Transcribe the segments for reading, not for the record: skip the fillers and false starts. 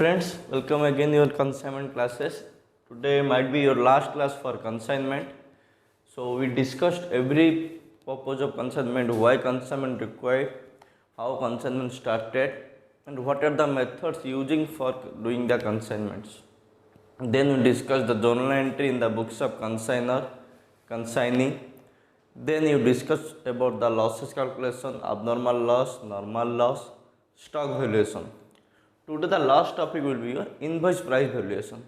friends, welcome again your consignment classes. Today might be your last class for consignment. So we discussed every purpose of consignment, why consignment required, how consignment started, and what are the methods using for doing the consignments. Then we discussed the journal entry in the books of consignor, consignee. Then you discussed about the losses calculation, abnormal loss, normal loss, stock valuation. Today the last topic will be your invoice price valuation.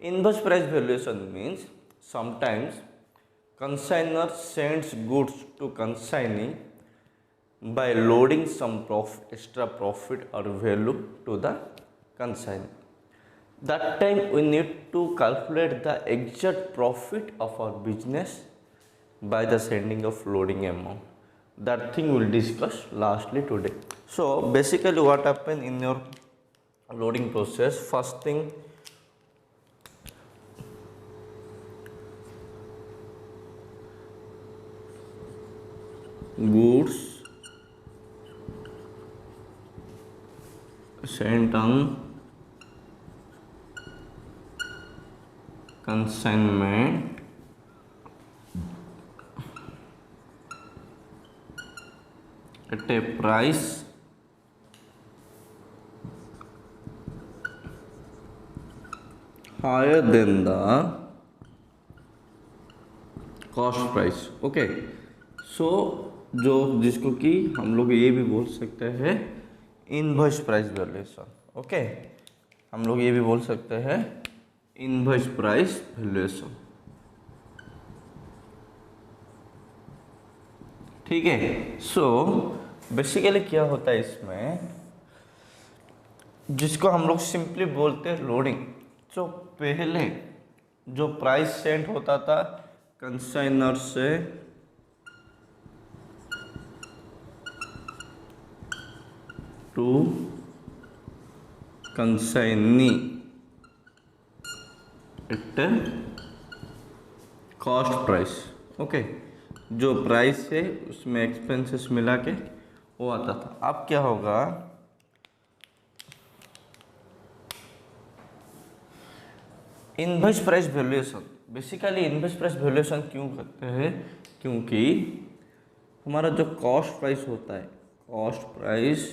Invoice price valuation means sometimes consignor sends goods to consignee by loading some extra profit or value to the consignee. That time we need to calculate the exact profit of our business by the sending of loading amount. That thing we'll discuss lastly today. So basically what happened in your loading process, first thing goods sent on consignment at a price higher than the cost price. Okay, so जो जिसको कि हम लोग ये भी बोल सकते हैं इनवॉइस प्राइस वैल्यूएशन. ओके, हम लोग ये भी बोल सकते हैं इनवॉइस प्राइस वैल्यूएशन. ठीक है. सो बेसिकली क्या होता है इसमें, जिसको हम लोग सिंपली बोलते हैं लोडिंग. जो पहले जो प्राइस सेंड होता था कंसाइनर से to consignee at cost price. Okay, जो प्राइस है उसमें एक्सपेंसेस मिला के वो आता था. अब क्या होगा, invoice price valuation. Basically invoice price valuation क्यों करते हैं, क्योंकि हमारा जो कॉस्ट प्राइस होता है, cost price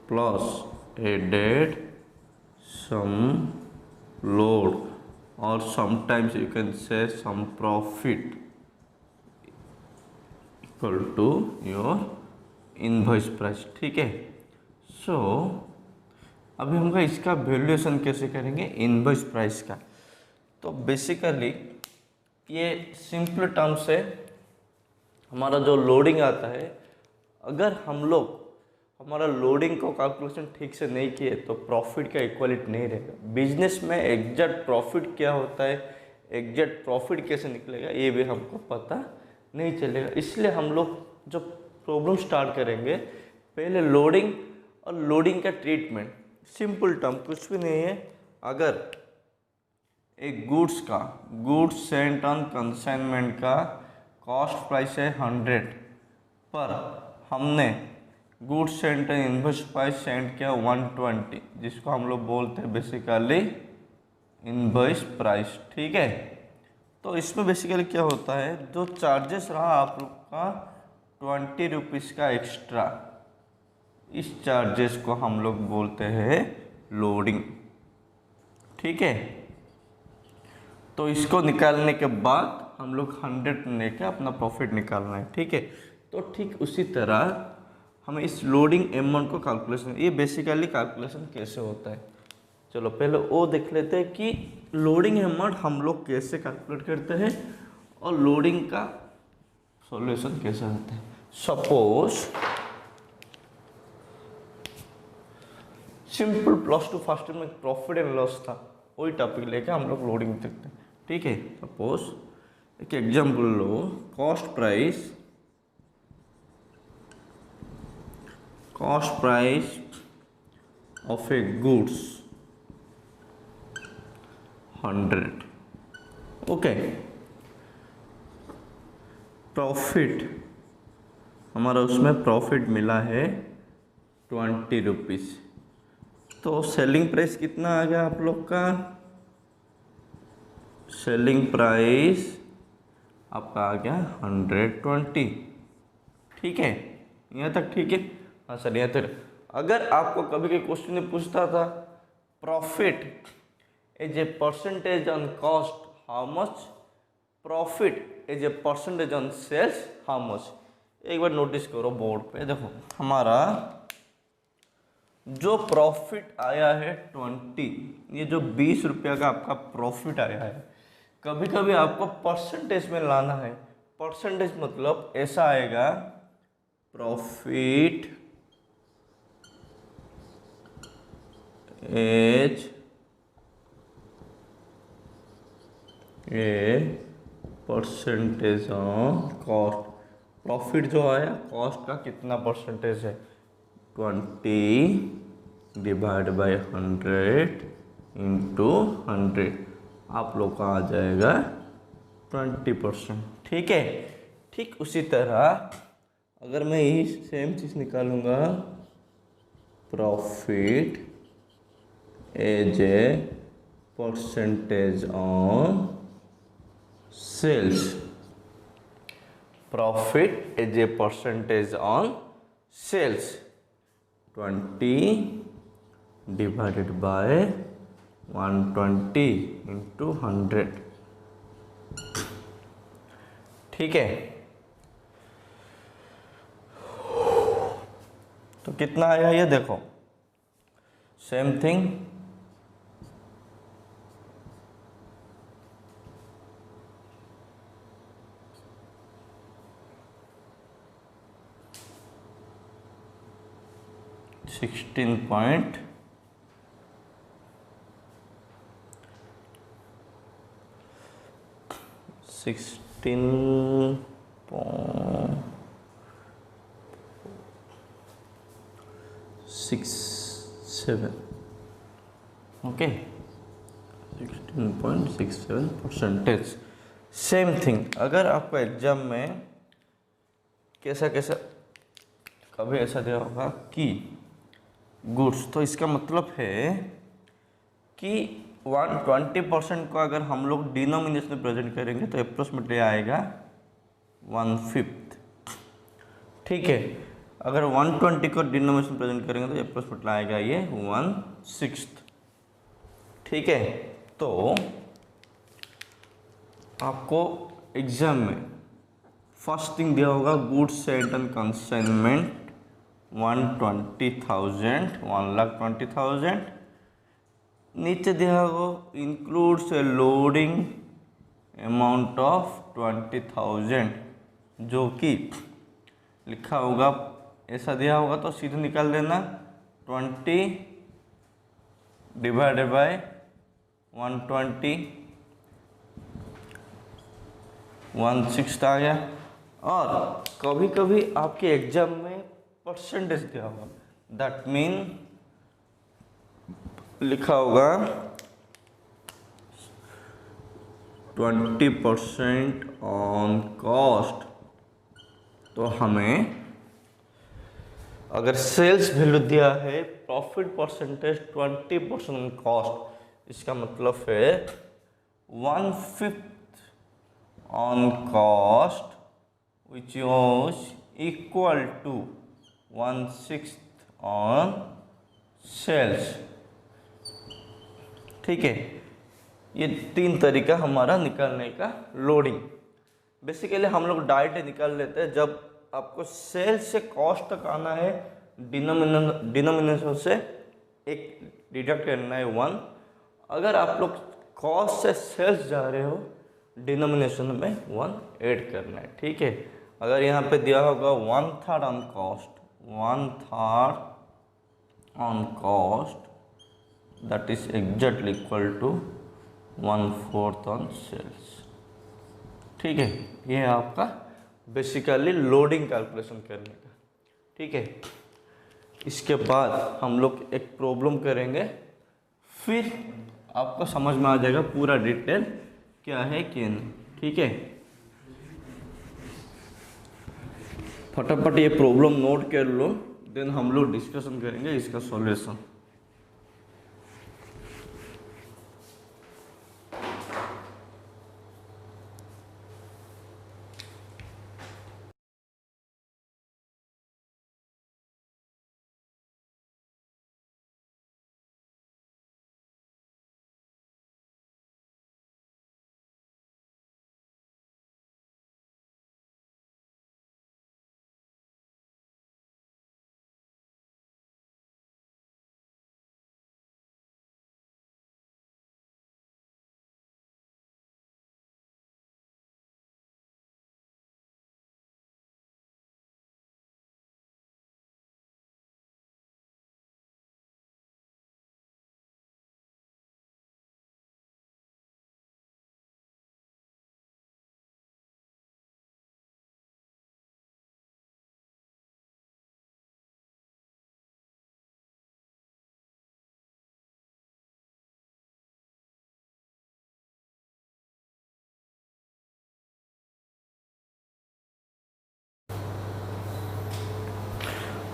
plus added some load और sometimes you can say some profit equal to your invoice price. ठीक है. सो अभी हम इसका वैल्यूएशन कैसे करेंगे इनवॉइस प्राइस का. तो बेसिकली ये सिंपल टर्म से हमारा जो लोडिंग आता है, अगर हम लोग हमारा लोडिंग को कैलकुलेशन ठीक से नहीं किए तो प्रॉफिट का इक्वलिटी नहीं रहेगा. बिजनेस में एग्जैक्ट प्रॉफिट क्या होता है, एग्जैक्ट प्रॉफिट कैसे निकलेगा, ये भी हमको पता नहीं चलेगा. इसलिए हम लोग जो प्रॉब्लम स्टार्ट करेंगे, पहले लोडिंग और लोडिंग का ट्रीटमेंट. सिंपल टर्म कुछ भी नहीं है. अगर एक गुड्स सेंट ऑन कंसाइनमेंट का कॉस्ट प्राइस है 100, पर हमने goods sent on invoice price send किया 120, जिसको हम लोग बोलते हैं बेसिकली इनवॉइस प्राइस. ठीक है. तो इसमें बेसिकली क्या होता है, जो चार्जेस रहा आप लोग का 20 रुपीज़ का एक्स्ट्रा, इस चार्जेस को हम लोग बोलते हैं लोडिंग. ठीक है. तो इसको निकालने के बाद हम लोग 100 लेके अपना प्रॉफिट निकालना है. ठीक है. तो ठीक उसी तरह हमें इस लोडिंग अमाउंट को कैलकुलेशन, ये बेसिकली कैलकुलेशन कैसे होता है, चलो पहले वो देख लेते हैं कि लोडिंग अमाउंट हम लोग कैसे कैलकुलेट करते हैं और लोडिंग का सॉल्यूशन कैसे होता है. सपोज सिंपल +2 फर्स्ट में प्रॉफिट एंड लॉस था, वही टॉपिक लेके हम लोग लोडिंग देखते हैं. ठीक है. सपोज एक example low, cost price of A goods 100. Okay, profit हमारा उसमें प्रॉफिट मिला है 20 रुपीज़. तो सेलिंग प्राइस कितना आ गया आप लोग का? सेलिंग प्राइस आपका आ गया 120। ठीक है, यहाँ तक ठीक है? हाँ सर, यहाँ तक। अगर आपको कभी कोई क्वेश्चन में पूछता था profit as a percentage on cost how much, profit as a percentage on sales how much, एक बार नोटिस करो बोर्ड पे। देखो हमारा जो प्रॉफिट आया है 20, ये जो 20 रुपया का आपका प्रॉफिट आया है, कभी कभी आपको परसेंटेज में लाना है। परसेंटेज मतलब ऐसा आएगा profit as a percentage on cost. Profit जो आया कॉस्ट का कितना परसेंटेज है, 20 डिवाइड बाय 100 इंटू 100, आप लोग का आ जाएगा 20%। ठीक है। ठीक उसी तरह अगर मैं यही सेम चीज़ निकालूंगा profit as a percentage on sales, profit as a percentage on sales 20 divided by 120 into 100। ठीक है, तो कितना आया ये देखो, same thing. $16.6 7, okay, 16.67%। Same thing अगर आपको एग्जाम में कैसा कभी ऐसा दिया होगा कि गुड्स, तो इसका मतलब है कि 120% को अगर हम लोग डिनोमिनेशन में प्रेजेंट करेंगे तो अप्रोक्सीमेटली आएगा 1/5। ठीक है, अगर 120 को डिनोमिनेशन प्रेजेंट करेंगे तो अप्रोक्सीमेटली आएगा ये 1/6। ठीक है, तो आपको एग्जाम में फर्स्ट थिंग दिया होगा गुड्स सेल्ड एंड कंसाइनमेंट 120,000, 1,20,000। नीचे दिया होगा includes A loading amount of 20,000, जो कि लिखा होगा ऐसा दिया होगा तो सीधे निकाल देना 20 डिवाइडेड बाय 120, 1/6 आ गया। और कभी कभी आपके एग्जाम में परसेंटेज दिया होगा, दैट मीन लिखा होगा 20% ऑन कॉस्ट। तो हमें अगर सेल्स वैल्यू दिया है प्रॉफिट परसेंटेज 20% ऑन कॉस्ट, इसका मतलब है 1/5 on cost which was equal to 1/6 on sales। ठीक है, ये 3 तरीका हमारा निकालने का लोडिंग। बेसिकली हम लोग डायरेक्ट निकाल लेते हैं, जब आपको सेल्स से कॉस्ट तक आना है डिनोमिनेशन से एक डिडक्ट करना है 1। अगर आप लोग कॉस्ट से सेल्स जा रहे हो डिनोमिनेशन में 1 ऐड करना है। ठीक है, अगर यहाँ पे दिया होगा 1/3 on cost, 1/3 on cost, that is exactly equal to 1/4 on sales. ठीक है, ये है आपका बेसिकली लोडिंग कैलकुलेशन करने का। ठीक है, इसके बाद हम लोग एक प्रॉब्लम करेंगे, फिर आपको समझ में आ जाएगा पूरा डिटेल क्या है क्या नहीं। ठीक है, फटाफट ये प्रॉब्लम नोट कर लो, देन हम लोग डिस्कशन करेंगे इसका सॉल्यूशन।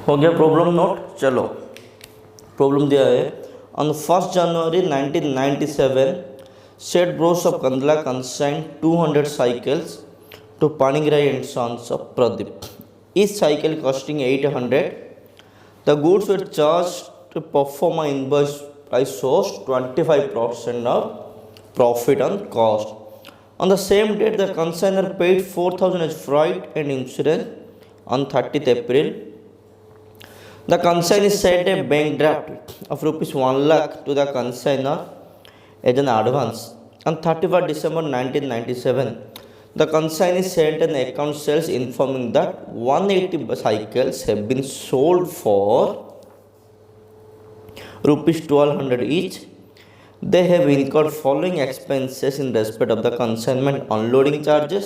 हो गया प्रॉब्लम नोट। चलो प्रॉब्लम दिया है, on 1 January 1997 Seth Bros of Kandla consigned 200 cycles to Panigrahi and Sons of Pradeep, each cycle costing 800. The goods were charged to perform an invoice price shows 25% of profit on cost. On the same date, the consignor paid 4,000 as freight and insurance on 30th April. The consignor sent a bank draft of rupees 1 lakh to the consignor as an advance. On 31st December 1997, the consignee sent an account sales informing that 180 cycles have been sold for rupees 1200 each. They have incurred following expenses in respect of the consignment: unloading charges,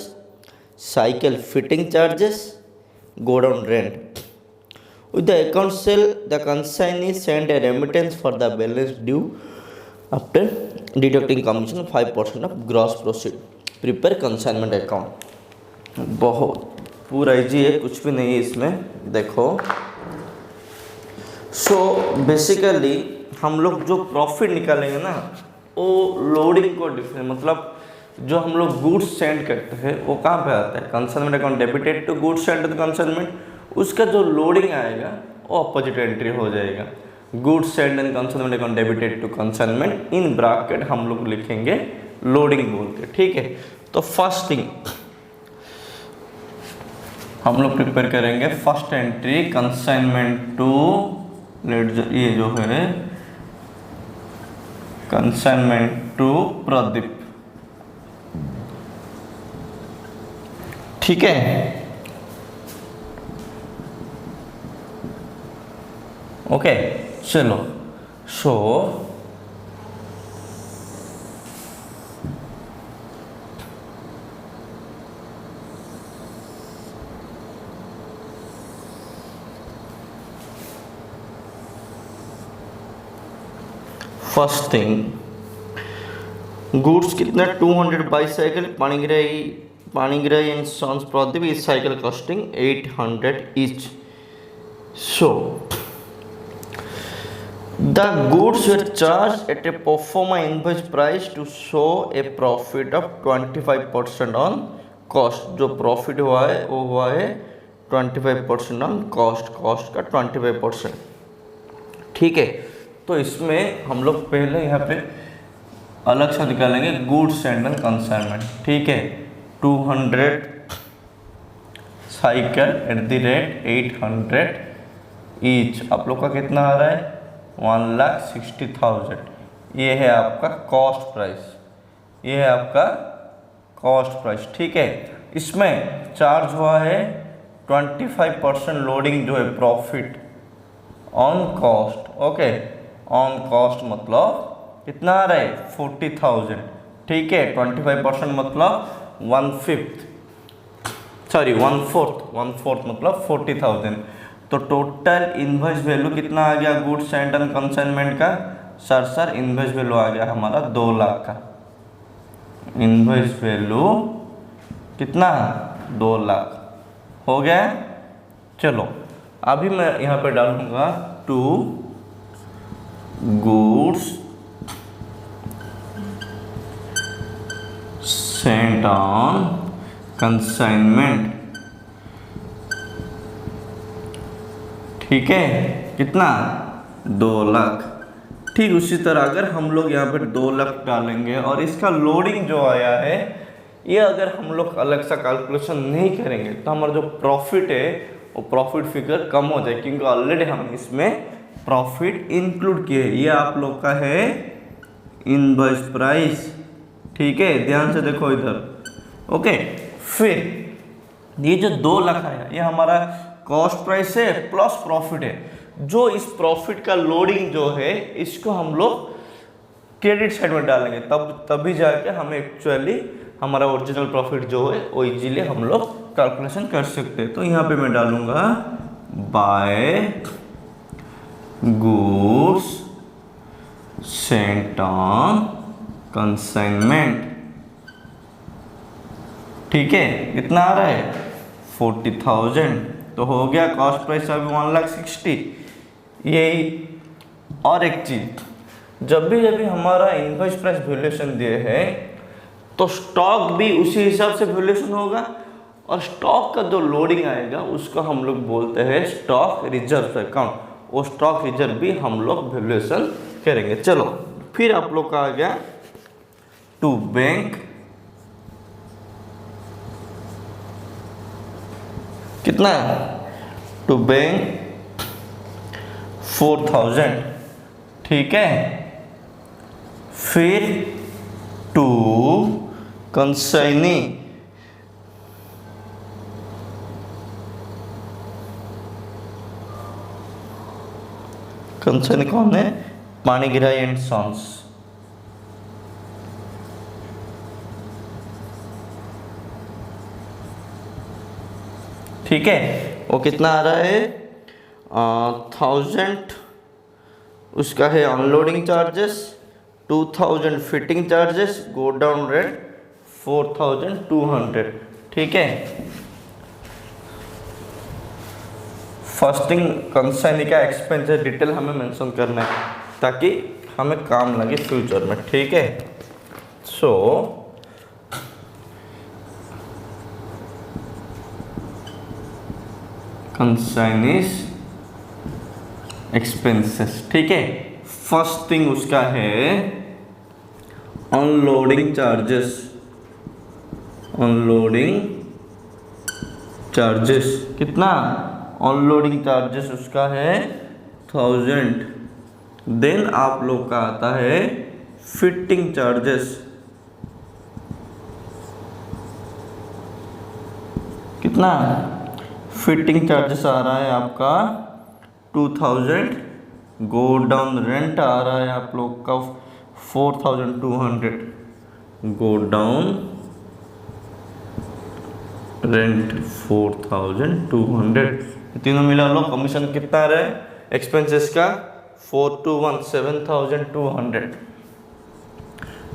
cycle fitting charges, godown rent. With the account sale, the consignee sent a remittance for the balance due after deducting commission 5% of gross proceed. Prepare consignment account बहुत पूरा easy है, कुछ भी नहीं है इसमें। देखो so basically हम लोग जो प्रॉफिट निकालेंगे ना वो लोडिंग को डिफरेंट, मतलब जो हम लोग गुड्स सेंड करते हैं वो कहाँ पे आता है, consignment account debited to goods send to consignment, उसका जो लोडिंग आएगा वो अपोजिट एंट्री हो जाएगा। Goods send and consignment account debited to consignment, in bracket हम लोग लिखेंगे लोडिंग बोल के, ठीक है। तो फर्स्ट थिंग हम लोग प्रिपेयर करेंगे, first entry consignment to ledger, ये जो है कंसाइनमेंट टू प्रदीप, ठीक है। ओके चलो सो फर्स्ट थिंग गुड्स कितना 200 bicycle Panigrahi and Sons Pradeep, इस cycle costing 800 each. So the goods were charge at a proforma invoice price to show a profit of 25% on cost. जो profit हुआ है वो हुआ है 25% ऑन कॉस्ट, कॉस्ट का 25%, ठीक है। तो इसमें हम लोग पहले यहाँ पे अलग से निकालेंगे गुड्स एंड कंसाइनमेंट, ठीक है। 200 cycle at the rate 800 each, आप लोग का कितना आ रहा है 1,60,000। ये है आपका कॉस्ट प्राइस, ये है आपका कॉस्ट प्राइस, ठीक है। इसमें चार्ज हुआ है 25% लोडिंग जो है profit on cost, okay. On cost मतलब कितना आ रहा है 40,000, ठीक है। 25% मतलब 1/4 मतलब 40,000। तो टोटल इनवॉइस वैल्यू कितना आ गया गुड्स एंड कंसाइनमेंट का, सर इनवॉइस वैल्यू आ गया हमारा 2 लाख का। इनवॉइस वैल्यू कितना 2 लाख हो गया। चलो अभी मैं यहाँ पे डालूंगा to goods sent on consignment, ठीक है। कितना 2 लाख, ठीक। उसी तरह अगर हम लोग यहाँ पे 2 लाख डालेंगे और इसका लोडिंग जो आया है ये अगर हम लोग अलग सा कैलकुलेशन नहीं करेंगे तो हमारा जो प्रॉफिट है वो प्रॉफिट फिगर कम हो जाए, क्योंकि ऑलरेडी हम इसमें प्रॉफिट इंक्लूड किए। ये आप लोग का है इनवॉइस प्राइस, ठीक है। ध्यान से देखो इधर, ओके। फिर ये जो 2 लाख आया ये हमारा कॉस्ट प्राइस है प्लस प्रॉफिट है। जो इस प्रॉफिट का लोडिंग जो है इसको हम लोग क्रेडिट साइड में डालेंगे, तभी जाके हमें एक्चुअली हमारा ओरिजिनल प्रॉफिट जो है वो इजीली हम लोग कैलकुलेशन कर सकते हैं। तो यहाँ पे मैं डालूंगा by goods sent on consignment, ठीक है। कितना आ रहा है 40,000। तो हो गया कॉस्ट प्राइस अभी 1,60,000। यही और एक चीज, जब भी हमारा इनवॉइस प्राइस वैल्यूएशन दिए है तो स्टॉक भी उसी हिसाब से वैल्यूएशन होगा, और स्टॉक का जो लोडिंग आएगा उसको हम लोग बोलते हैं स्टॉक रिजर्व अकाउंट। वो स्टॉक रिजर्व भी हम लोग वैल्यूएशन करेंगे। चलो फिर आप लोग का आ गया टू बैंक, कितना टू बैंक 4,000, ठीक है। फिर टू कंसाइनी, कंसाइनी कौन है? Panigrahi and sons. ठीक है, वो कितना आ रहा है? 1,000 उसका है unloading charges, 2,000 fitting charges, go down rate 4,200, ठीक है। फर्स्टिंग कंसाइनी का एक्सपेंस डिटेल हमें मेंशन करना है ताकि हमें काम लगे फ्यूचर में, ठीक है। सो कंसाइनीज एक्सपेंसेस, ठीक है। फर्स्ट थिंग उसका है अनलोडिंग चार्जेस, अनलोडिंग चार्जेस कितना? अनलोडिंग चार्जेस उसका है 1,000। देन आप लोग का आता है फिटिंग चार्जेस, कितना? फिटिंग चार्जेस आ रहा है आपका 2,000, गो डाउन रेंट आ रहा है आप लोग का 4,200, गो डाउन रेंट 4,200, तीनों मिला लो कमीशन कितना आ रहा है एक्सपेंसेस का? 421, 7,200,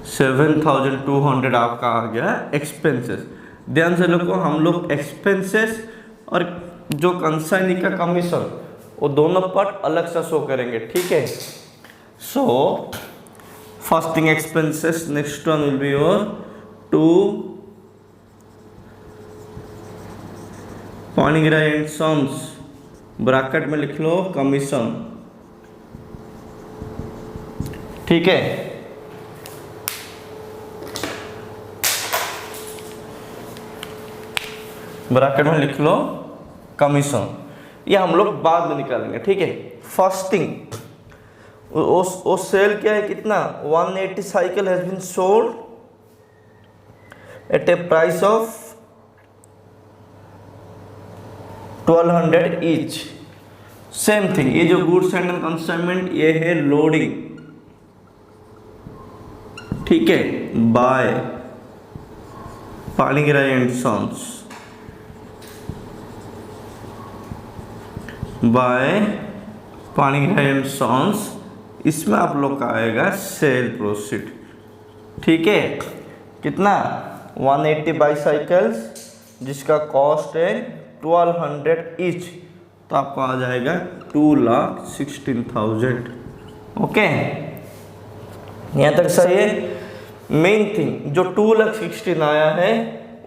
7,200 आपका आ गया एक्सपेंसेस। ध्यान से लोगों, हम लोग एक्सपेंसेस और जो कंसाइनी का कमीशन वो दोनों पार्ट अलग से शो करेंगे, ठीक है। So first thing expenses, next one will be your to Panigrahi and sons, bracket में लिख लो कमीशन, ठीक है। ब्रैकेट में लिख लो कमीशन, ये हम लोग बाद में निकालेंगे, ठीक है। फर्स्ट थिंग वो सेल क्या है, कितना? 180 cycle has been sold at a price of 1,200 each. Same thing, ये जो गुड्स एंड कंसाइनमेंट ये है लोडिंग, ठीक है, by Panigrahi and sons, by Panigrahi and sons. इसमें आप लोग का आएगा सेल प्रोसीड, ठीक है। कितना? 180 बाईसाइकिल्स जिसका कॉस्ट है 1,200 ईच, तो आपको आ जाएगा 2,16,000, ओके। यहाँ तक सही है। मेन थिंग जो 2,16,000 आया है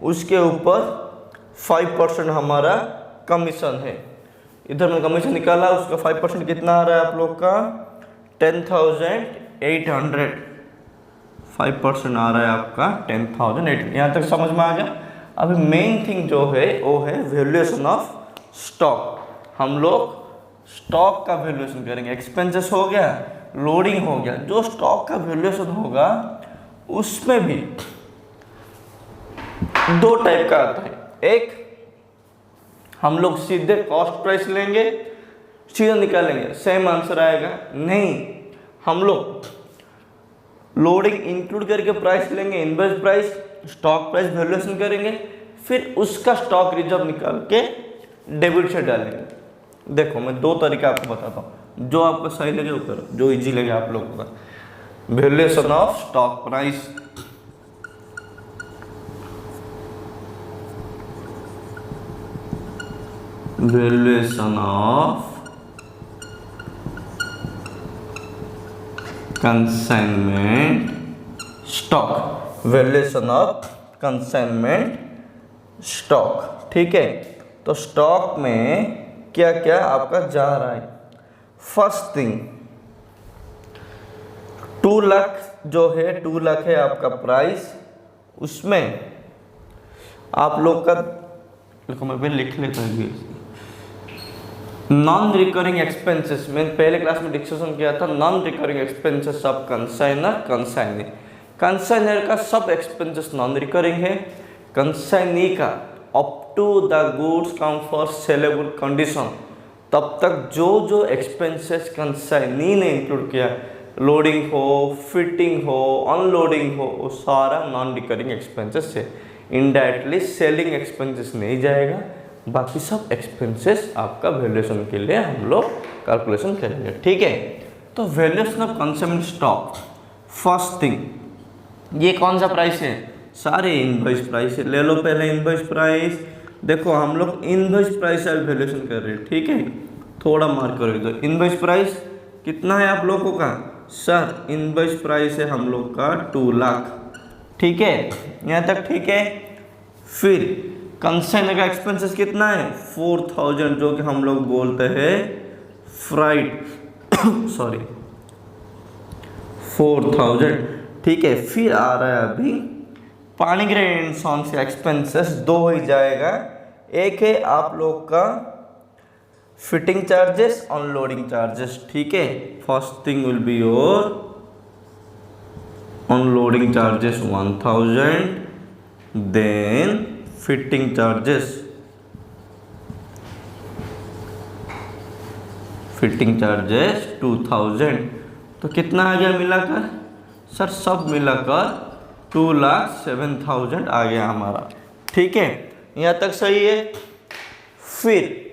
उसके ऊपर 5% हमारा कमीशन है। इधर में कमीशन निकाला, उसका 5% कितना आ रहा है आप लोग का? 10,800, 5% आ रहा है आपका 10,800। यहाँ तक समझ में आ गया। अभी मेन थिंग जो है वो है वैल्यूएशन ऑफ स्टॉक। हम लोग स्टॉक का वैल्यूएशन करेंगे। एक्सपेंसेस हो गया, लोडिंग हो गया, जो स्टॉक का वैल्यूएशन होगा उसमें भी दो टाइप का आता है। एक हम लोग सीधे कॉस्ट प्राइस लेंगे, सीधा निकालेंगे, सेम आंसर आएगा। नहीं, हम लोग लोडिंग इंक्लूड करके प्राइस लेंगे, invoice price, stock price valuation करेंगे, फिर उसका स्टॉक रिजर्व निकाल के डेबिट से डालेंगे। देखो मैं दो तरीका आपको बताता हूँ, जो आपको सही लगे वो करो, जो इजी लगे आप लोगों का। Valuation of stock price, valuation of consignment stock, valuation of consignment stock. ठीक है, तो स्टॉक में क्या क्या आपका जा रहा है। फर्स्ट थिंग 2 लाख जो है, 2 लाख है आपका प्राइस, उसमें आप लोग का मैं पहले लिख लेता हूँ। नॉन रिकरिंग एक्सपेंसेस में पहले क्लास में डिस्कशन किया था, non recurring expenses of consignor, consignee. Consignor का सब एक्सपेंसेस नॉन रिकरिंग है, कंसाइनी का up to the goods come for saleable condition, तब तक जो जो एक्सपेंसेस कंसाइनी ने इंक्लूड किया, लोडिंग हो, फिटिंग हो, अनलोडिंग हो, वो सारा नॉन रिकरिंग एक्सपेंसेस है। इनडायरेक्टली सेलिंग एक्सपेंसेस नहीं जाएगा, बाकी सब एक्सपेंसेस आपका वैल्यूएशन के लिए हम लोग कैलकुलेशन करेंगे। ठीक है, तो valuation of consignment stock, first thing ये कौन सा प्राइस है, सारे इनवॉइस प्राइस है। ले लो पहले इनवॉइस प्राइस, देखो हम लोग इनवॉइस प्राइस से वैल्यूएशन कर रहे हैं। ठीक है, थोड़ा मार्क करो इधर। इनवॉइस प्राइस कितना है आप लोगों का, सर इनवॉइस प्राइस है हम लोग का 2 लाख। ठीक है, यहाँ तक ठीक है। फिर कंसाइनर का एक्सपेंसेस कितना है 4000, जो कि हम लोग बोलते हैं फ्राइट सॉरी 4000। ठीक है, फिर आ रहा है अभी पानी ग्रेड एंड सॉन्स का एक्सपेंसेस 2 ही जाएगा। एक है आप लोग का फिटिंग चार्जेस, अनलोडिंग चार्जेस। ठीक है, first thing will be your unloading charges 1000, then fitting charges 2000। तो कितना आ गया मिलाकर, सर सब मिलाकर 2,07,000 आ गया हमारा। ठीक है, यहाँ तक सही है। फिर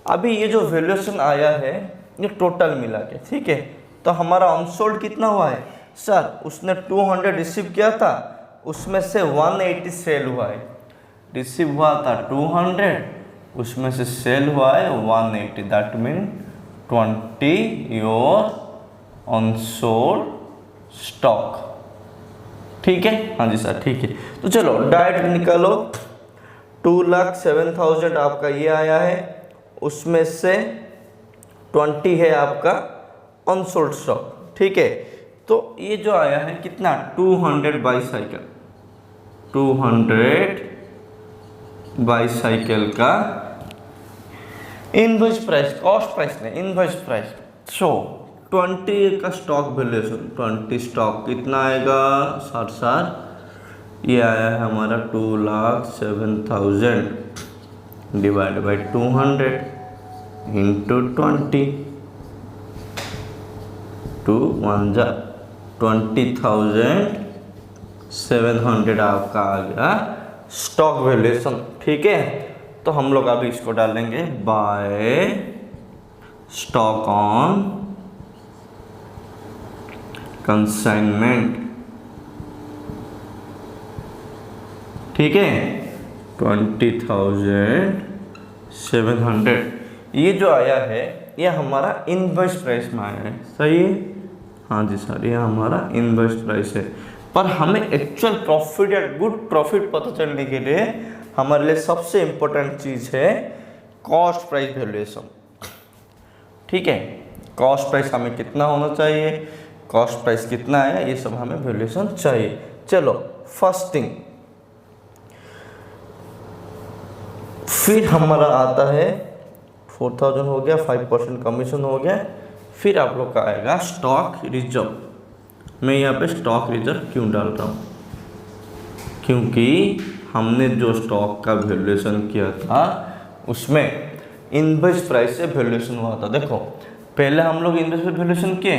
अभी ये जो वैल्यूएशन आया है ये टोटल मिला के, ठीक है, तो हमारा अनसोल्ड कितना हुआ है, सर उसने 200 रिसीव किया था, उसमें से 180 सेल हुआ है। रिसीव हुआ था 200, उसमें से सेल हुआ है 180, that mean 20 your unsold stock. ठीक है, हाँ जी सर ठीक है। तो चलो डायरेक्ट निकालो, 2,07,000 आपका ये आया है, उसमें से 20 है आपका अनसोल्ड स्टॉक। ठीक है, तो ये जो आया है कितना 200 बाईसाइकिल, 200 बाईसाइकिल का इनवॉइस प्राइस, कॉस्ट प्राइस नहीं इनवॉइस प्राइस। सो 20 का स्टॉक वैल्यूएशन, 20 स्टॉक कितना आएगा सर ये आया है हमारा 2,07,000 डिवाइड बाई 200 इंटू 20, 2 1 जा 20,700 आपका आ गया स्टॉक वैल्यूएशन। ठीक है, तो हम लोग अभी इसको डालेंगे बाय स्टॉक ऑन कंसाइनमेंट। ठीक है, 20,700 ये जो आया है ये हमारा इनवॉइस प्राइस में आया है। सही है, हाँ जी सर ये हमारा इनवॉइस प्राइस है। पर हमें एक्चुअल प्रॉफिट या गुड प्रॉफिट पता चलने के लिए हमारे लिए सबसे इम्पोर्टेंट चीज़ है कॉस्ट प्राइस वैल्यूएशन। ठीक है, कॉस्ट प्राइस हमें कितना होना चाहिए, कॉस्ट प्राइस कितना है, ये सब हमें वैल्यूएशन चाहिए। चलो फर्स्ट थिंग, फिर हमारा आता है 4000 हो गया, 5% कमीशन हो गया। फिर आप लोग का आएगा स्टॉक रिजर्व। मैं यहाँ पे स्टॉक रिजर्व क्यों डाल रहा हूँ, क्योंकि हमने जो स्टॉक का वैल्यूएशन किया था उसमें इनवॉइस प्राइस से वैल्यूएशन हुआ था। देखो पहले हम लोग इनवॉइस पे वैल्यूएशन किए,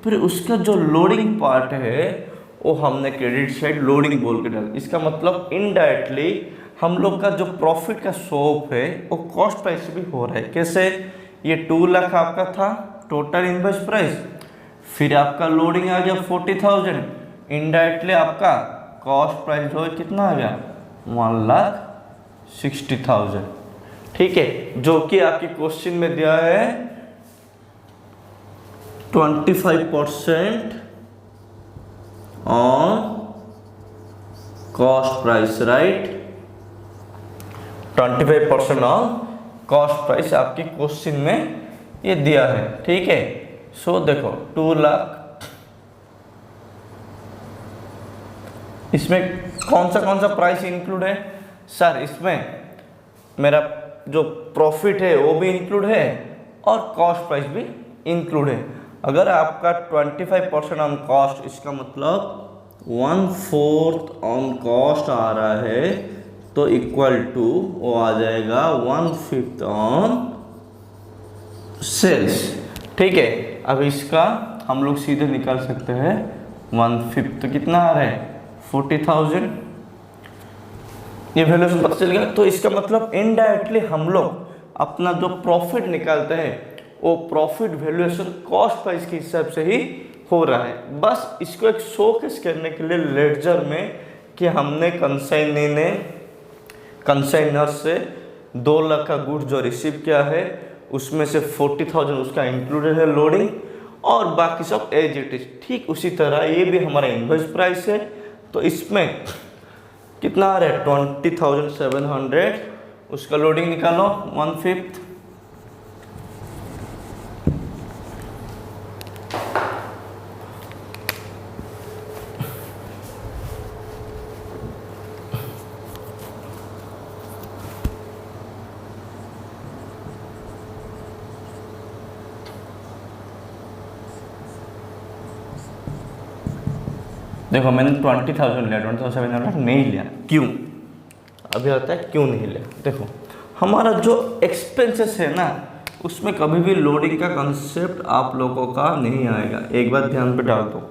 फिर उसका जो लोडिंग पार्ट है वो हमने क्रेडिट साइड लोडिंग बोल के डाला। इसका मतलब इनडायरेक्टली हम लोग का जो प्रॉफिट का सोप है वो कॉस्ट प्राइस से भी हो रहा है। कैसे, ये 2 लाख आपका था टोटल इनवॉइस प्राइस, फिर आपका लोडिंग आ गया 40,000, इनडायरेक्टली आपका कॉस्ट प्राइस जो है कितना आ गया 1,60,000। ठीक है, जो कि आपकी क्वेश्चन में दिया है 25% on cost price, right. 25% on cost price आपकी क्वेश्चन में ये दिया है, ठीक है। सो देखो 2 लाख, इसमें कौन सा प्राइस इंक्लूड है सर? इसमें मेरा जो प्रॉफिट है वो भी इंक्लूड है और कॉस्ट प्राइस भी इंक्लूड है। अगर आपका 25% ऑन कॉस्ट, इसका मतलब 1/4 ऑन कॉस्ट आ रहा है, तो इक्वल टू वो आ जाएगा 1/5 ऑन सेल्स, ठीक है। अब इसका हम लोग सीधे निकाल सकते हैं 1/5 तो कितना आ रहा है 40,000, ये वैल्यूएशन पता चल गया। तो इसका मतलब इनडायरेक्टली हम लोग अपना जो प्रॉफिट निकालते हैं वो प्रॉफिट वैल्यूएशन कॉस्ट प्राइस के हिसाब से ही हो रहा है। बस इसको एक शोकेस करने के लिए लेडजर में कि हमने कंसाइनर से 2 लाख का गुड्स जो रिसीव किया है उसमें से 40,000 उसका इंक्लूडेड है लोडिंग, और बाकी सब एज इट इज। ठीक उसी तरह ये भी हमारा इनवॉइस प्राइस है, तो इसमें कितना आ रहा है 20,700, उसका लोडिंग निकालो 1/5। देखो मैंने 20,000 लिया, 20,700 नहीं लिया, क्यों? अभी आता है क्यों नहीं लिया। देखो हमारा जो एक्सपेंसेस है ना, उसमें कभी भी लोडिंग का कंसेप्ट आप लोगों का नहीं आएगा। एक बात ध्यान पे डाल दो,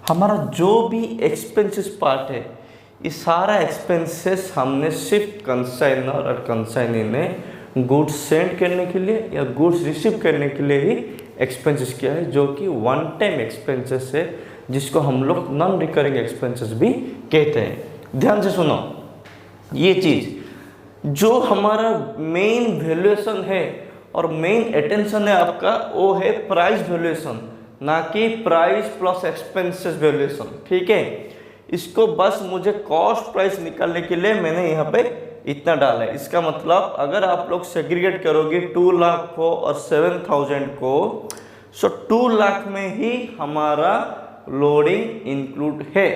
हमारा जो भी एक्सपेंसेस पार्ट है, ये सारा एक्सपेंसेस हमने सिर्फ कंसाइनर और कंसाइनी ने गुड्स सेंड करने के लिए या गुड्स रिसीव करने के लिए ही एक्सपेंसेस किया है, जो कि वन टाइम एक्सपेंसेस है, जिसको हम लोग नॉन रिकरिंग एक्सपेंसेस भी कहते हैं। ध्यान से सुनो, ये चीज़ जो हमारा मेन वैल्यूएशन है और मेन अटेंशन है आपका, वो है प्राइस वैल्यूएशन, ना कि प्राइस प्लस एक्सपेंसेस वैल्यूएशन, ठीक है। इसको बस मुझे कॉस्ट प्राइस निकालने के लिए मैंने यहाँ पे इतना डाला है। इसका मतलब अगर आप लोग सेग्रीगेट करोगे 2 लाख को और 7,000 को, सो 2 लाख में ही हमारा लोडिंग इंक्लूड है,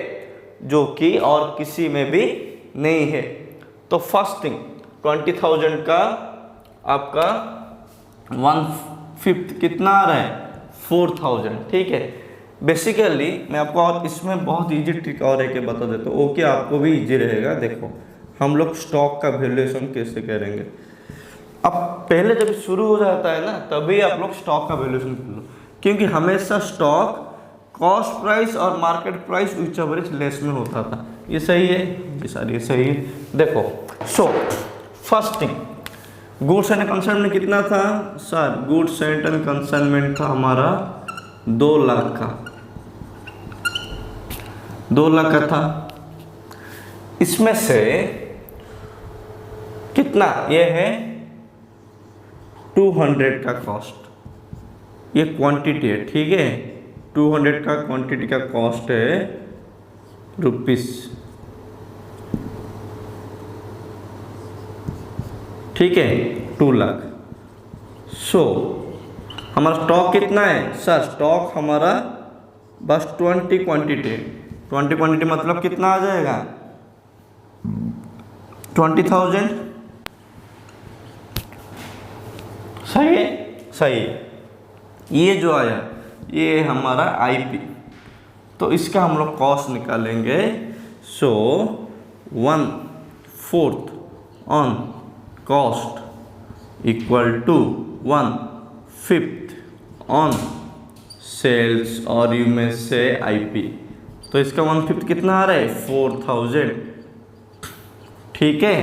जो कि और किसी में भी नहीं है। तो फर्स्ट थिंग 20,000 का आपका 1/5 कितना आ रहा है 4,000, ठीक है। बेसिकली मैं आपको और इसमें बहुत इजी ट्रिक और एक बता देता हूँ, ओके आपको भी इजी रहेगा। देखो हम लोग स्टॉक का वैल्यूएशन कैसे करेंगे। अब पहले जब शुरू हो जाता है ना, तभी आप लोग स्टॉक का वैल्यूएशन कर लो, क्योंकि हमेशा स्टॉक कॉस्ट प्राइस और market price which average less में होता था। ये सही है जी सर, ये सही है। देखो सो first thing goods and consignment कितना था सर? गुड्स एंड कंसाइनमेंट था हमारा 2 लाख का, 2 लाख का था। इसमें से कितना ये है 200 का कॉस्ट, ये क्वांटिटी है, ठीक है। 200 का क्वांटिटी का कॉस्ट है रुपीस, ठीक है, 2 लाख। सो हमारा स्टॉक कितना है सर? स्टॉक हमारा बस 20 क्वांटिटी है। 20 क्वांटिटी मतलब कितना आ जाएगा 20,000, सही है, सही है। ये जो आया ये हमारा आईपी, तो इसका हम लोग कॉस्ट निकालेंगे। So 1/4 on cost equal to 1/5 on sales, और यू में से आईपी। तो इसका 1/5 कितना आ रहा है 4,000, ठीक है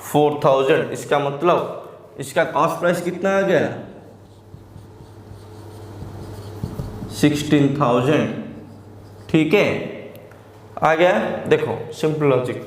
4,000। इसका मतलब इसका कॉस्ट प्राइस कितना आ गया 16,000, ठीक है, आ गया। देखो सिंपल लॉजिक,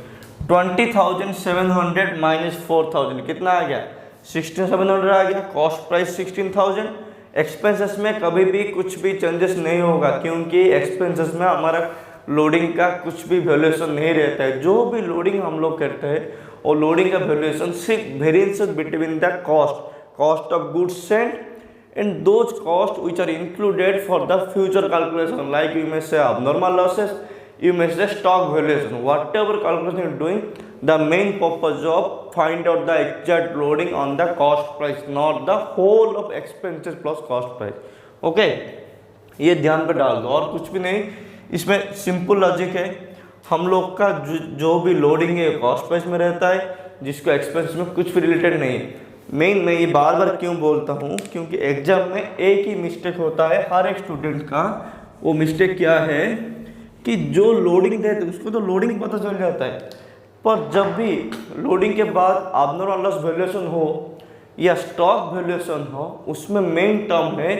20,700 माइनस 4,000 कितना आ गया 16,700 आ गया, कॉस्ट प्राइस 16,000। एक्सपेंसेस में कभी भी कुछ भी चेंजेस नहीं होगा, क्योंकि एक्सपेंसेस में हमारा लोडिंग का कुछ भी वैल्यूएशन नहीं रहता है। जो भी लोडिंग हम लोग करते हैं और लोडिंग का वैल्यूएशन सिर्फ variance between the cost of goods Saint and those costs which are included for the future calculation, like you may say abnormal losses, you may say stock valuation, whatever calculation you're doing, the main purpose of find out the exact loading on the cost price, not the whole of expenses plus cost price. okay, ये ध्यान पर डाल दो, और कुछ भी नहीं। इसमें सिंपल लॉजिक है, हम लोग का जो भी लोडिंग है कॉस्ट प्राइस में रहता है, जिसको एक्सपेंस में कुछ भी रिलेटेड नहीं है। मैं ये बार बार क्यों बोलता हूँ, क्योंकि एग्जाम में एक ही मिस्टेक होता है हर एक स्टूडेंट का। वो मिस्टेक क्या है कि जो लोडिंग देते उसको तो लोडिंग पता चल जाता है, पर जब भी लोडिंग के बाद abnormal loss वैल्यूएशन हो या स्टॉक वैल्यूएशन हो, उसमें मेन टर्म है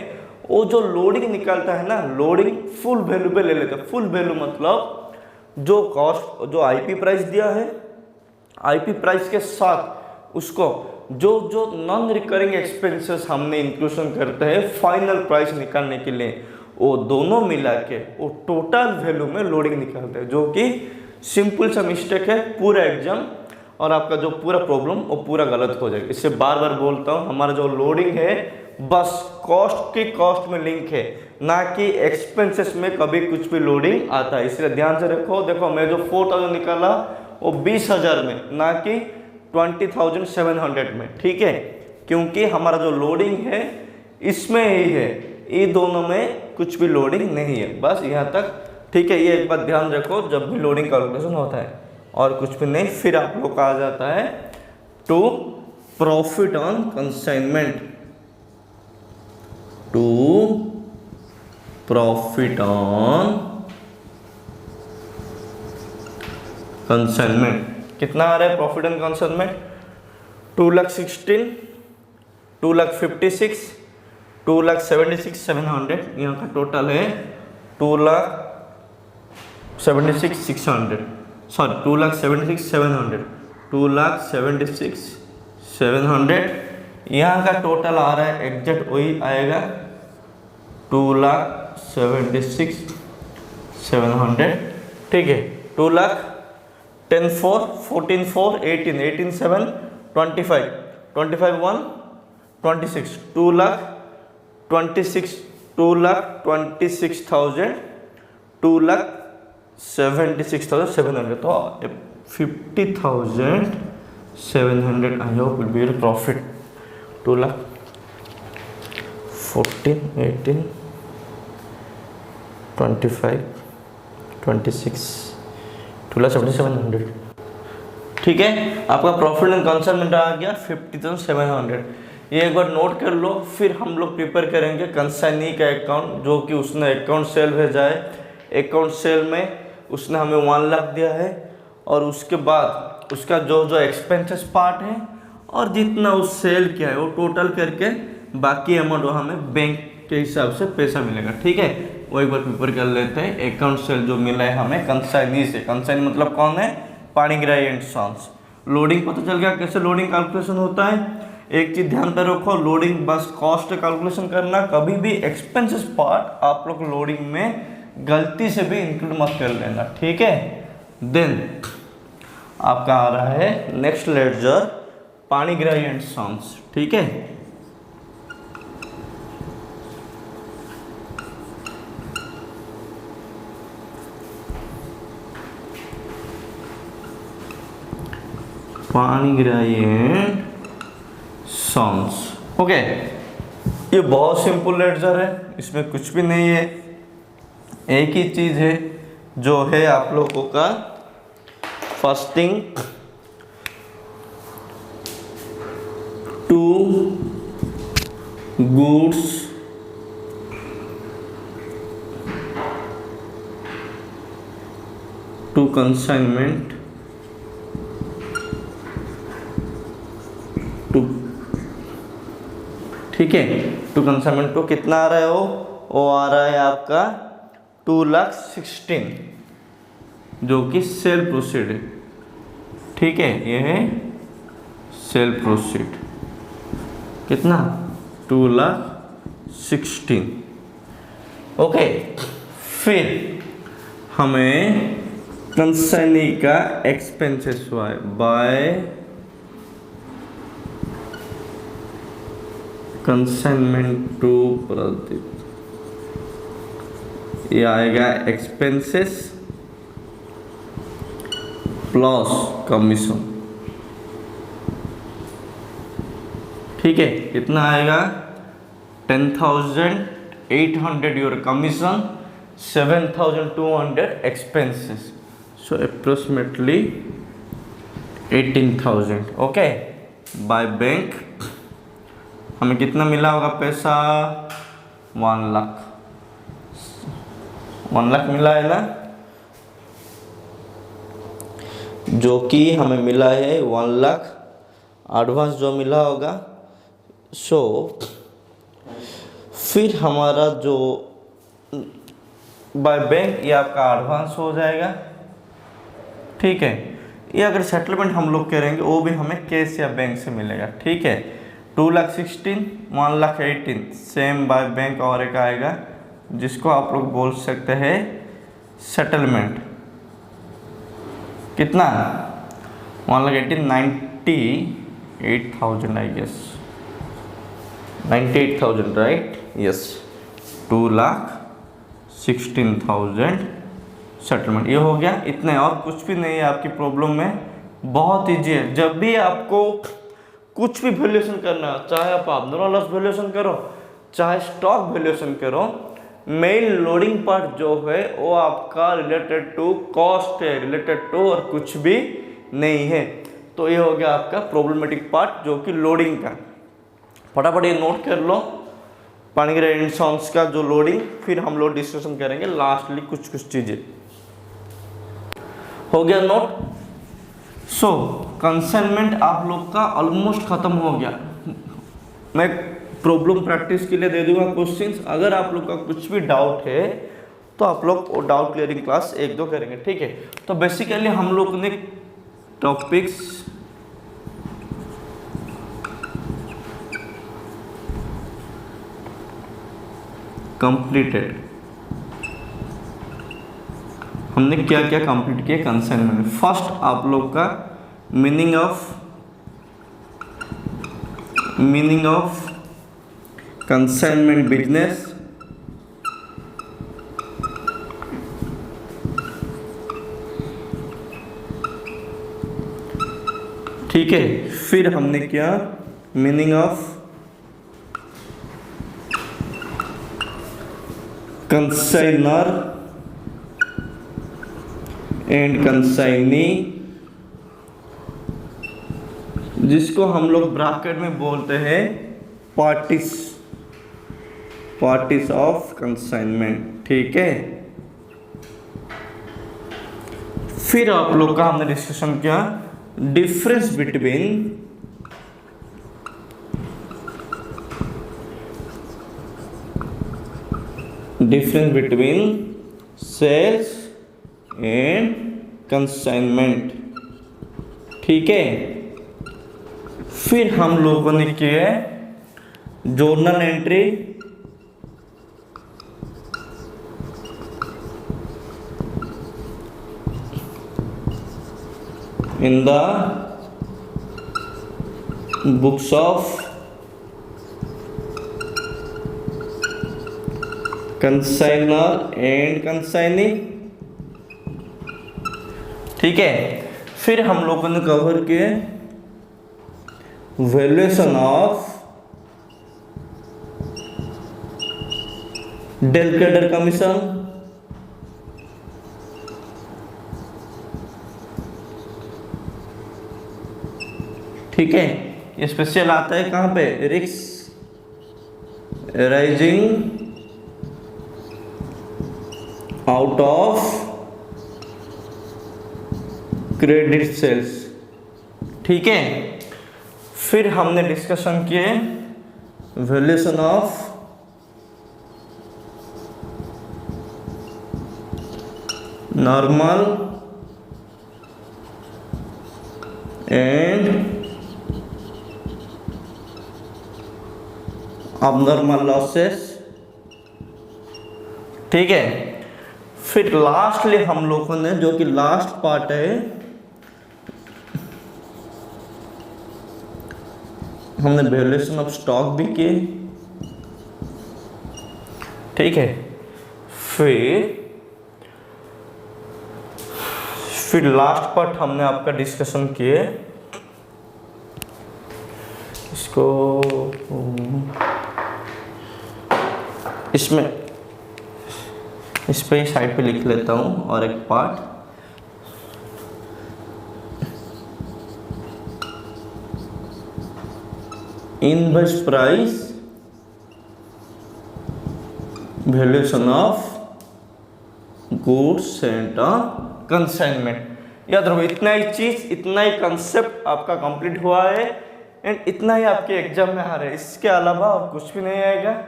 वो जो लोडिंग निकालता है ना, लोडिंग फुल वैल्यू पे ले लेते हैं। फुल वैल्यू मतलब जो कॉस्ट, जो आईपी प्राइस दिया है, आईपी प्राइस के साथ उसको जो नॉन रिकरिंग एक्सपेंसेस हमने इंक्लूजन करते हैं फाइनल प्राइस निकालने के लिए, वो दोनों मिला के वो टोटल वैल्यू में लोडिंग निकालते हैं, जो कि सिंपल सा मिस्टेक है पूरा एग्जाम, और आपका जो पूरा प्रॉब्लम वो पूरा गलत हो जाएगा। इससे बार बार बोलता हूँ, हमारा जो लोडिंग है बस कॉस्ट की कॉस्ट में लिंक है, ना कि एक्सपेंसेस में कभी कुछ भी लोडिंग आता है। इसलिए ध्यान से रखो। देखो मैं जो 4,000 निकाला वो 20,000 में, ना कि 20,700 में, ठीक है, क्योंकि हमारा जो लोडिंग है इसमें ही है, ये दोनों में कुछ भी लोडिंग नहीं है। बस यहाँ तक, ठीक है। ये एक बात ध्यान रखो जब भी लोडिंग कैलकुलेशन होता है, और कुछ भी नहीं। फिर आप लोग का आ जाता है to profit on consignment, to profit on consignment. कितना आ रहा है प्रॉफिट एंड कंसाइनमेंट? 2,16,000, 2,56,000, 2,76,700। यहाँ का टोटल है 2,76,600, सॉरी 2,76,700, 2,76,700। यहाँ का टोटल आ रहा है एग्जैक्ट वही आएगा 2,76,700, ठीक है। 2,00,000 10,4, 14,4, 18, 18,7, 25, 25,1, 26, 2,26,000, 2,76,700, तो 50,700 I hope will be your profit. 2,14, 18, 25, 26, 2,77,700, ठीक है। आपका प्रॉफिट एंड कंसाइनमेंट आ गया 50,700। ये एक बार नोट कर लो। फिर हम लोग प्रिपेयर करेंगे कंसाइनी का अकाउंट, जो कि उसने अकाउंट सेल भेजा है। अकाउंट सेल में उसने हमें 1 लाख दिया है, और उसके बाद उसका जो एक्सपेंसेस पार्ट है और जितना उस सेल किया है वो टोटल करके बाकी अमाउंट हमें बैंक के हिसाब से पैसा मिलेगा, ठीक है। वो एक बार प्रिपेयर कर लेते हैं। अकाउंट सेल जो मिला है हमें कंसाइनी से, कंसाइनी मतलब कौन है? Panigrahi and sons. लोडिंग पता चल गया कैसे लोडिंग कैलकुलेशन होता है। एक चीज ध्यान पे रखो, लोडिंग बस कॉस्ट कैलकुलेशन करना, कभी भी एक्सपेंसेस पार्ट आप लोग लोडिंग में गलती से भी इंक्लूड मत कर लेना, ठीक है। देन आपका आ रहा है next ledger Panigrahi and sons, ठीक है। Panigrahi and sons, okay. ये बहुत सिंपल लेडजर है, इसमें कुछ भी नहीं है। एक ही चीज है जो है आप लोगों का first thing, to goods to consignment to, ठीक है। टू कंसाइनमेंट टू कितना आ रहा है? वो आ रहा है आपका 2,16,000, जो कि सेल प्रोसीड है, ठीक है। ये है सेल प्रोसीड, कितना 2,16,000। ओके, फिर हमें कंसाइनी का एक्सपेंसेस हुआ है बाय कंसाइनमेंट टू प्रदीप, ये आएगा एक्सपेंसेस प्लस कमीशन। ठीक है, कितना आएगा 10,800 your commission, 7,200 expenses, so approximately 18,000। Okay, by bank हमें कितना मिला होगा पैसा 1 लाख, 1 लाख मिला है ना, जो कि हमें मिला है 1 लाख एडवांस जो मिला होगा। सो फिर हमारा जो बाय बैंक ये आपका एडवांस हो जाएगा। ठीक है, ये अगर सेटलमेंट हम लोग करेंगे वो भी हमें कैश या बैंक से मिलेगा। ठीक है, 2,16,000, 1,18,000 सेम बाय बैंक, और एक आएगा जिसको आप लोग बोल सकते हैं सेटलमेंट। कितना 1,18,000, 98,000 I guess, 98,000 right, yes, 2,16,000 settlement, ये हो गया। इतने, और कुछ भी नहीं है आपकी प्रॉब्लम में, बहुत ईजी है। जब भी आपको कुछ भी वैल्यूएशन करना है, चाहे आप नॉर्मल लॉस वैल्यूएशन करो, चाहे स्टॉक वैल्यूएशन करो, मेन लोडिंग पार्ट जो है वो आपका रिलेटेड टू कॉस्ट है, रिलेटेड टू और कुछ भी नहीं है। तो ये हो गया आपका प्रॉब्लमेटिक पार्ट जो कि लोडिंग का। फटाफट ये नोट कर लो, पानीग्रा इंश्योरेंस का जो लोडिंग, फिर हम लोग डिस्कशन करेंगे लास्टली कुछ चीजें। हो गया नोट। सो कंसाइनमेंट आप लोग का ऑलमोस्ट खत्म हो गया। मैं प्रॉब्लम प्रैक्टिस के लिए दे दूंगा क्वेश्चंस, अगर आप लोग का कुछ भी डाउट है तो आप लोग वो डाउट क्लियरिंग क्लास 1-2 करेंगे। ठीक है, तो बेसिकली हम लोग ने टॉपिक्स कंप्लीटेड, हमने क्या क्या कंप्लीट किया कंसाइनमेंट। फर्स्ट आप लोग का मीनिंग ऑफ कंसाइनमेंट बिजनेस, ठीक है। फिर हमने क्या meaning of consignor and consignee, जिसको हम लोग ब्रैकेट में बोलते हैं पार्टीज ऑफ कंसाइनमेंट। ठीक है, फिर आप लोग का हमने डिस्कशन किया difference between sales and consignment. ठीक है, फिर हम लोगों ने किया journal entry, in the books of consignor and consignee. ठीक है, फिर हम लोगों ने कवर किए valuation of del credit commission, ठीक है। ये स्पेशल आता है कहां पे, risk rising out of credit sales. ठीक है, फिर हमने डिस्कशन किए valuation of normal and abnormal losses, ठीक है। फिर लास्टली हम लोगों ने जो कि लास्ट पार्ट है, हमने वैल्यूएशन ऑफ स्टॉक भी किए, ठीक है। फिर लास्ट पार्ट हमने आपका डिस्कशन किए, इसको इसमें इस पे साइड पे लिख लेता हूँ और एक part, invoice price, valuation of goods and consignment. याद रखो इतना ही चीज, इतना ही कंसेप्ट आपका कंप्लीट हुआ है एंड इतना ही आपके एग्जाम में आ रहा है, इसके अलावा और कुछ भी नहीं आएगा।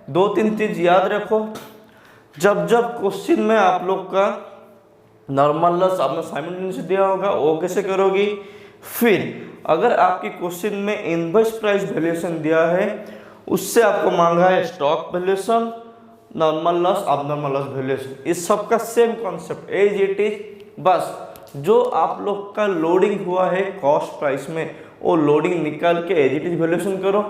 2-3 चीज याद रखो, जब क्वेश्चन में आप लोग का नॉर्मल लॉस आपने साइमल्टेनियसली दिया होगा, वो कैसे करोगी। फिर अगर आपकी क्वेश्चन में इनवॉइस प्राइस वैल्यूएशन दिया है, उससे आपको मांगा है stock valuation, normal loss, abnormal loss valuation, इस सब का same concept as it is. बस जो आप लोग का लोडिंग हुआ है कॉस्ट प्राइस में, वो लोडिंग निकाल के एज इट इज वैल्यूएशन करो,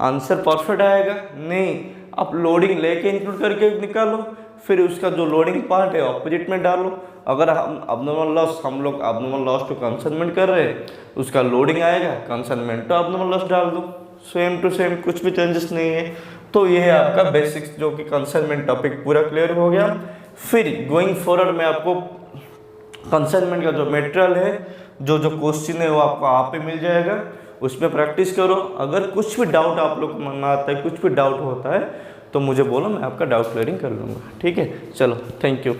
आंसर परफेक्ट आएगा। नहीं, आप लोडिंग लेके इंक्लूड करके निकालो, फिर उसका जो लोडिंग पार्ट है ऑपोजिट में डालो। अगर हम अबनॉर्मल लॉस, हम लोग अबनॉर्मल लॉस टू कंसाइनमेंट कर रहे हैं, उसका लोडिंग आएगा, कंसाइनमेंट तो अबनॉर्मल लॉस डाल दो, सेम टू सेम, कुछ भी चेंजेस नहीं है। तो ये है आपका बेसिक्स, जो कि कंसाइनमेंट टॉपिक पूरा क्लियर हो गया। फिर गोइंग फॉरवर्ड में आपको कंसाइनमेंट का जो मटेरियल है, जो क्वेश्चन है, वो आपको आप पे मिल जाएगा, उसमें प्रैक्टिस करो। अगर कुछ भी डाउट आप लोग को मन आता है, कुछ भी डाउट होता है, तो मुझे बोलो, मैं आपका डाउट क्लियरिंग कर लूँगा। ठीक है, चलो, थैंक यू।